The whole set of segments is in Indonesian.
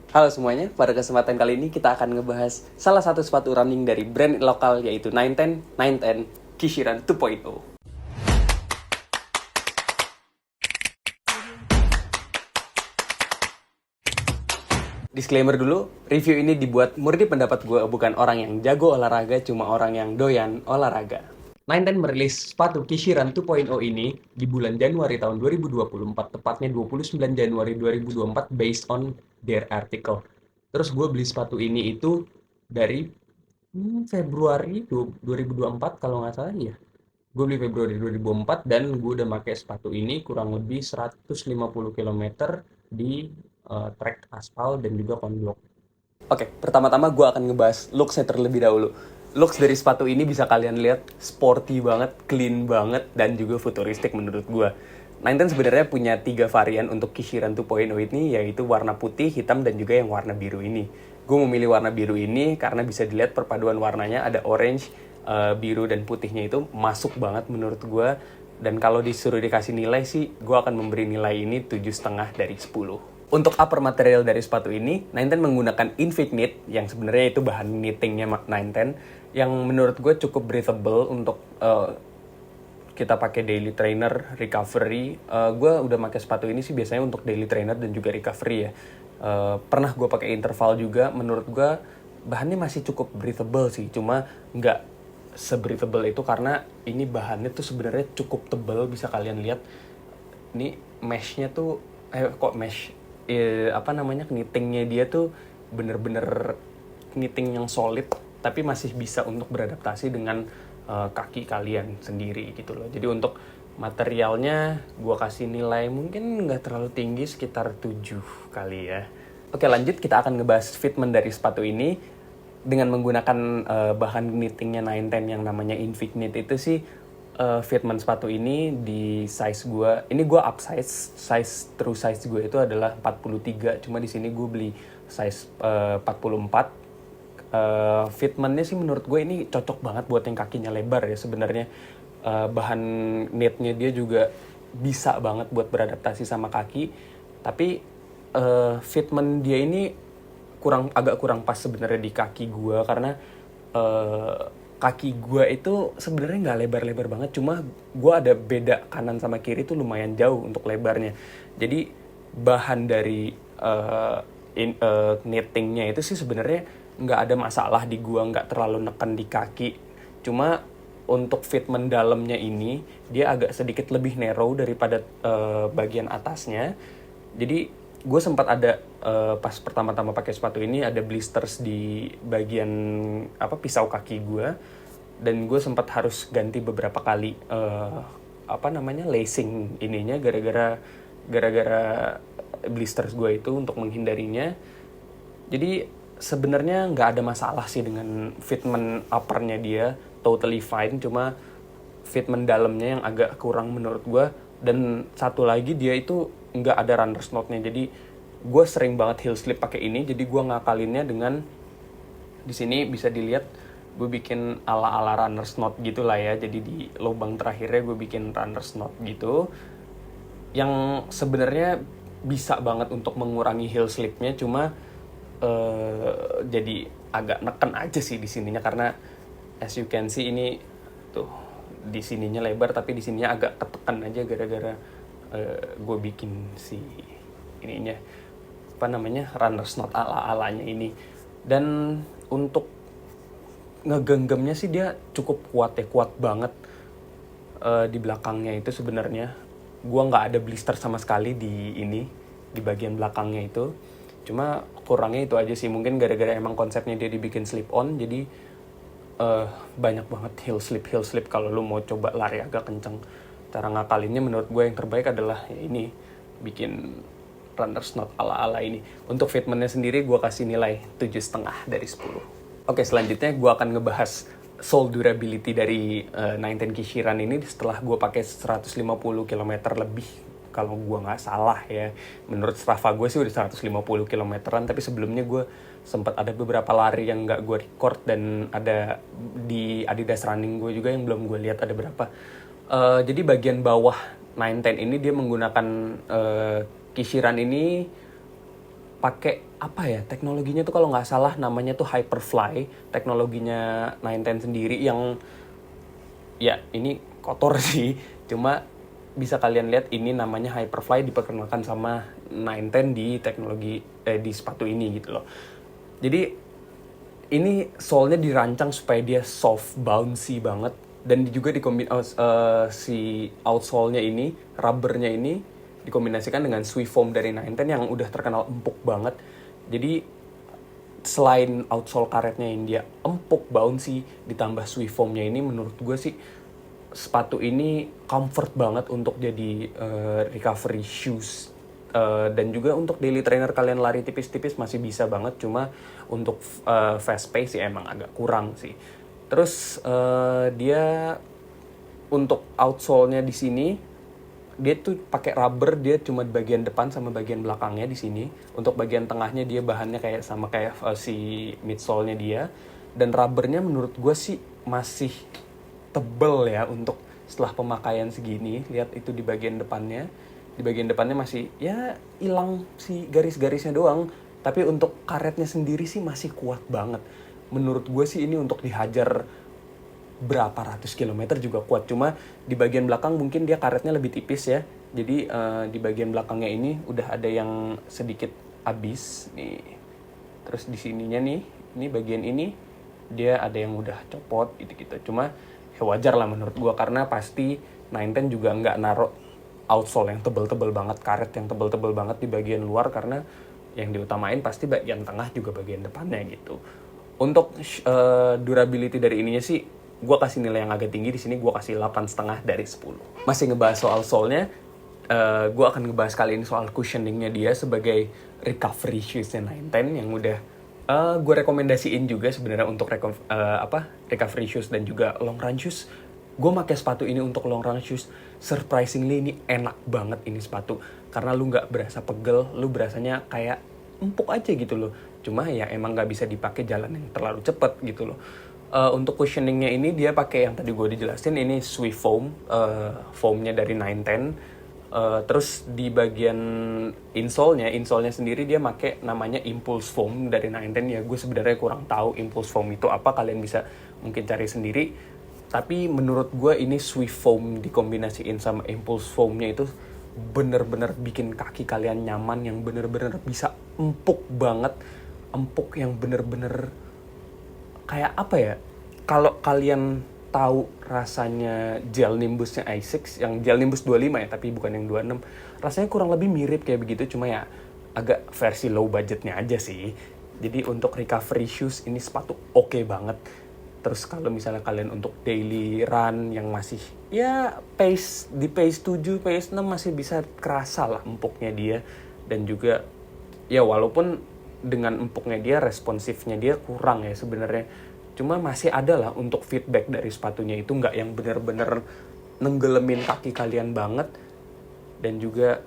Halo semuanya, pada kesempatan kali ini kita akan ngebahas salah satu sepatu running dari brand lokal yaitu 910 Kishiran 2.0. Disclaimer dulu, review ini dibuat murni pendapat gue, bukan orang yang jago olahraga, cuma orang yang doyan olahraga. 910 merilis sepatu Kishiran 2.0 ini di bulan Januari tahun 2024, tepatnya 29 Januari 2024 based on their article. Terus gue beli sepatu ini itu dari Februari 2024 kalau nggak salah ya. Gue beli Februari 2004 dan gue udah pakai sepatu ini kurang lebih 150 kilometer di trek aspal dan juga konblok. Oke, pertama-tama gue akan ngebahas looks-nya terlebih dahulu. Looks dari sepatu ini bisa kalian lihat sporty banget, clean banget, dan juga futuristik menurut gue. Nineten sebenarnya punya 3 varian untuk Kishiran 2.0 ini, yaitu warna putih, hitam, dan juga yang warna biru ini. Gue memilih warna biru ini karena bisa dilihat perpaduan warnanya, ada orange, biru, dan putihnya itu masuk banget menurut gue. Dan kalau disuruh dikasih nilai sih, gue akan memberi nilai ini 7,5 dari 10. Untuk upper material dari sepatu ini, 910 menggunakan Infinite yang sebenarnya itu bahan knittingnya 910 yang menurut gue cukup breathable untuk kita pakai daily trainer, recovery. Gue udah pakai sepatu ini sih biasanya untuk daily trainer dan juga recovery ya. Pernah gue pakai interval juga, menurut gue bahannya masih cukup breathable sih, cuma nggak se-breathable itu karena ini bahannya tuh sebenarnya cukup tebal, bisa kalian lihat. Ini meshnya tuh kok mesh apa namanya, knittingnya dia tuh bener-bener knitting yang solid tapi masih bisa untuk beradaptasi dengan kaki kalian sendiri gitu loh. Jadi untuk materialnya gue kasih nilai mungkin nggak terlalu tinggi, sekitar 7 kali ya. Oke, lanjut kita akan ngebahas fitment dari sepatu ini. Dengan menggunakan bahan knittingnya 910 yang namanya Infinite itu sih, fitment sepatu ini di size gue, ini gue upsize, true size gue itu adalah 43, cuma di sini gue beli size 44. Fitmentnya sih menurut gue ini cocok banget buat yang kakinya lebar ya sebenarnya. Bahan knitnya dia juga bisa banget buat beradaptasi sama kaki, tapi fitment dia ini agak kurang pas sebenarnya di kaki gue karena kaki gue itu sebenarnya nggak lebar-lebar banget, cuma gue ada beda kanan sama kiri tuh lumayan jauh untuk lebarnya. Jadi bahan dari knittingnya itu sih sebenarnya nggak ada masalah di gue, nggak terlalu neken di kaki. Cuma untuk fitment dalamnya ini dia agak sedikit lebih narrow daripada bagian atasnya. Jadi gue sempat ada pas pertama-tama pakai sepatu ini ada blisters di bagian pisau kaki gue, dan gue sempat harus ganti beberapa kali lacing ininya gara-gara blisters gue itu untuk menghindarinya. Jadi sebenarnya nggak ada masalah sih dengan fitment uppernya, dia totally fine, cuma fitment dalamnya yang agak kurang menurut gue. Dan satu lagi dia itu nggak ada runner's knot-nya, jadi gue sering banget heel slip pakai ini. Jadi gue ngakalinnya dengan, di sini bisa dilihat gue bikin ala-ala runner's knot gitu lah ya. Jadi di lubang terakhirnya gue bikin runner's knot gitu, yang sebenarnya bisa banget untuk mengurangi heel slipnya, cuma jadi agak neken aja sih di sininya karena as you can see ini tuh di sininya lebar tapi di sininya agak ketekan aja gara-gara gue bikin si ininya runner's knot ala-alanya ini. Dan untuk ngegenggamnya sih dia cukup kuat ya, kuat banget. Di belakangnya itu sebenarnya gue nggak ada blister sama sekali di bagian belakangnya itu, cuma kurangnya itu aja sih. Mungkin gara-gara emang konsepnya dia dibikin slip on, jadi banyak banget heel slip kalau lu mau coba lari agak kenceng. Cara ngakalinnya menurut gue yang terbaik adalah ya ini, bikin runner's knot ala-ala ini. Untuk fitmentnya sendiri gue kasih nilai 7,5 dari 10. Oke, selanjutnya gue akan ngebahas sole durability dari 910 Kishiran ini setelah gue pakai 150 km lebih kalau gue nggak salah ya. Menurut Strava gue sih udah 150 kilometeran, tapi sebelumnya gue sempat ada beberapa lari yang nggak gue record, dan ada di Adidas Running gue juga yang belum gue lihat ada berapa. Jadi bagian bawah 910 ini dia menggunakan Kishiran ini pakai apa ya, teknologinya tuh kalau nggak salah namanya tuh Hyperfly, teknologinya 910 sendiri yang ya ini kotor sih, cuma bisa kalian lihat ini namanya Hyperfly, diperkenalkan sama 910 di teknologi di sepatu ini gitu loh. Jadi ini sole-nya dirancang supaya dia soft, bouncy banget, dan juga si outsole-nya ini, rubbernya ini dikombinasikan dengan Swift Foam dari 910 yang udah terkenal empuk banget. Jadi selain outsole karetnya yang dia empuk, bouncy, ditambah Swift Foam-nya ini, menurut gue sih sepatu ini comfort banget untuk jadi recovery shoes. Dan juga untuk daily trainer kalian lari tipis-tipis masih bisa banget, cuma untuk fast pace sih emang agak kurang sih. Terus dia untuk outsole-nya di sini dia tuh pakai rubber, dia cuma bagian depan sama bagian belakangnya di sini. Untuk bagian tengahnya dia bahannya kayak sama kayak si midsole-nya dia. Dan rubbernya menurut gue sih masih tebel ya untuk setelah pemakaian segini. Lihat itu di bagian depannya. Di bagian depannya masih ya hilang si garis-garisnya doang. Tapi untuk karetnya sendiri sih masih kuat banget. Menurut gue sih ini untuk dihajar berapa ratus kilometer juga kuat. Cuma di bagian belakang mungkin dia karetnya lebih tipis ya. Jadi di bagian belakangnya ini udah ada yang sedikit habis nih. Terus di sininya nih, ini bagian ini dia ada yang udah copot gitu-gitu. Cuma ya wajar lah menurut gua, karena pasti 910 juga nggak naruh outsole yang tebel-tebel banget, karet yang tebel-tebel banget di bagian luar, karena yang diutamain pasti bagian tengah juga bagian depannya gitu. Untuk durability dari ininya sih, gue kasih nilai yang agak tinggi di sini. Gue kasih 8,5 dari 10. Masih ngebahas soal sole-nya, gue akan ngebahas kali ini soal cushioning-nya dia sebagai recovery shoes-nya 910 yang udah gue rekomendasiin juga sebenarnya untuk recovery shoes dan juga long run shoes. Gue pakai sepatu ini untuk long run shoes. Surprisingly ini enak banget ini sepatu, karena lu nggak berasa pegel, lu berasanya kayak empuk aja gitu loh. Cuma ya emang nggak bisa dipakai jalan yang terlalu cepet gitu loh. Untuk cushioningnya ini dia pakai yang tadi gue dijelasin, ini Swift Foam, foamnya dari 910. Terus di bagian insole-nya sendiri dia pakai namanya Impulse Foam dari 910. Ya gue sebenarnya kurang tahu Impulse Foam itu apa, kalian bisa mungkin cari sendiri. Tapi menurut gue ini Swift Foam dikombinasiin sama Impulse Foam-nya itu bener-bener bikin kaki kalian nyaman, yang bener-bener bisa empuk banget. Empuk yang bener-bener kayak apa ya, kalau kalian tahu rasanya gel Nimbusnya Asics, yang gel Nimbus 25 ya, tapi bukan yang 26, rasanya kurang lebih mirip kayak begitu, cuma ya agak versi low budgetnya aja sih. Jadi untuk recovery shoes ini sepatu oke banget. Terus kalau misalnya kalian untuk daily run yang masih ya di pace 7, pace 6 masih bisa kerasa lah empuknya dia. Dan juga ya walaupun dengan empuknya dia, responsifnya dia kurang ya sebenarnya. Cuma masih ada lah untuk feedback dari sepatunya itu, nggak yang bener-bener nenggelemin kaki kalian banget. Dan juga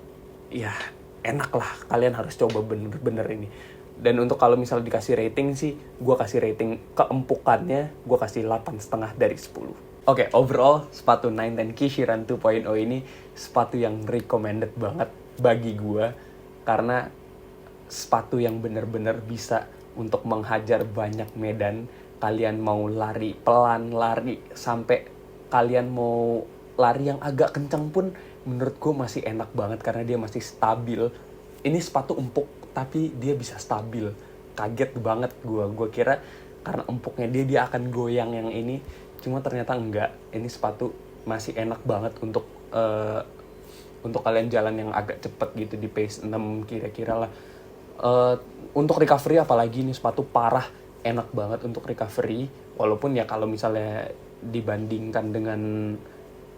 ya enak lah, kalian harus coba bener-bener ini. Dan untuk kalau misalnya dikasih rating sih, gue kasih rating keempukannya, gue kasih 8,5 dari 10. Oke, overall sepatu 910 Kishiran 2.0 ini sepatu yang recommended banget bagi gue, karena sepatu yang bener-bener bisa untuk menghajar banyak medan. Kalian mau lari pelan, lari sampai kalian mau lari yang agak kencang pun menurut gue masih enak banget, karena dia masih stabil. Ini sepatu empuk tapi dia bisa stabil. Kaget banget gue kira karena empuknya dia akan goyang yang ini, cuma ternyata enggak. Ini sepatu masih enak banget untuk kalian jalan yang agak cepet gitu di pace 6 kira-kira lah. Untuk recovery apalagi ini sepatu parah enak banget untuk recovery. Walaupun ya kalau misalnya dibandingkan dengan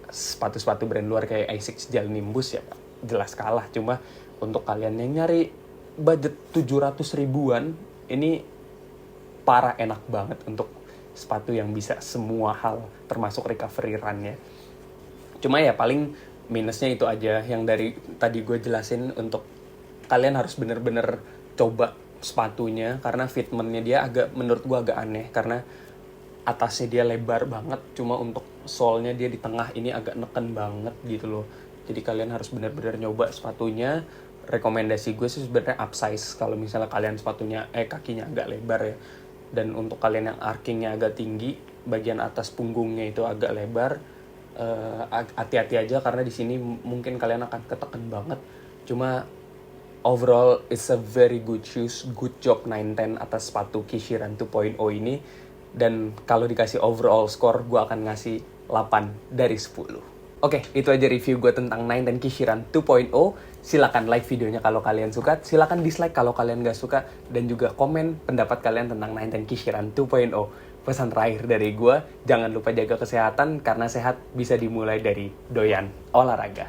sepatu-sepatu brand luar kayak Asics Gel Nimbus ya jelas kalah. Cuma untuk kalian yang nyari budget 700 ribuan, ini parah enak banget untuk sepatu yang bisa semua hal termasuk recovery run-nya. Cuma ya paling minusnya itu aja yang dari tadi gue jelasin. Untuk kalian harus bener-bener coba sepatunya, karena fitmentnya dia menurut gue agak aneh, karena atasnya dia lebar banget, cuma untuk sole-nya dia di tengah ini agak neken banget gitu loh. Jadi kalian harus bener-bener nyoba sepatunya. rekomendasi gue sih sebenarnya upsize kalau misalnya kalian sepatunya kakinya agak lebar ya. Dan untuk kalian yang arkingnya agak tinggi, bagian atas punggungnya itu agak lebar, hati-hati aja karena di sini mungkin kalian akan ketekan banget. Cuma overall it's a very good shoes, good job 910 atas sepatu Kishiran 2.0 ini. Dan kalau dikasih overall score, gue akan ngasih 8 dari 10. Oke, itu aja review gue tentang 910 Kishiran 2.0. Silakan like videonya kalau kalian suka, silakan dislike kalau kalian gak suka, dan juga komen pendapat kalian tentang 910 Kishiran 2.0. Pesan terakhir dari gue, jangan lupa jaga kesehatan karena sehat bisa dimulai dari doyan olahraga.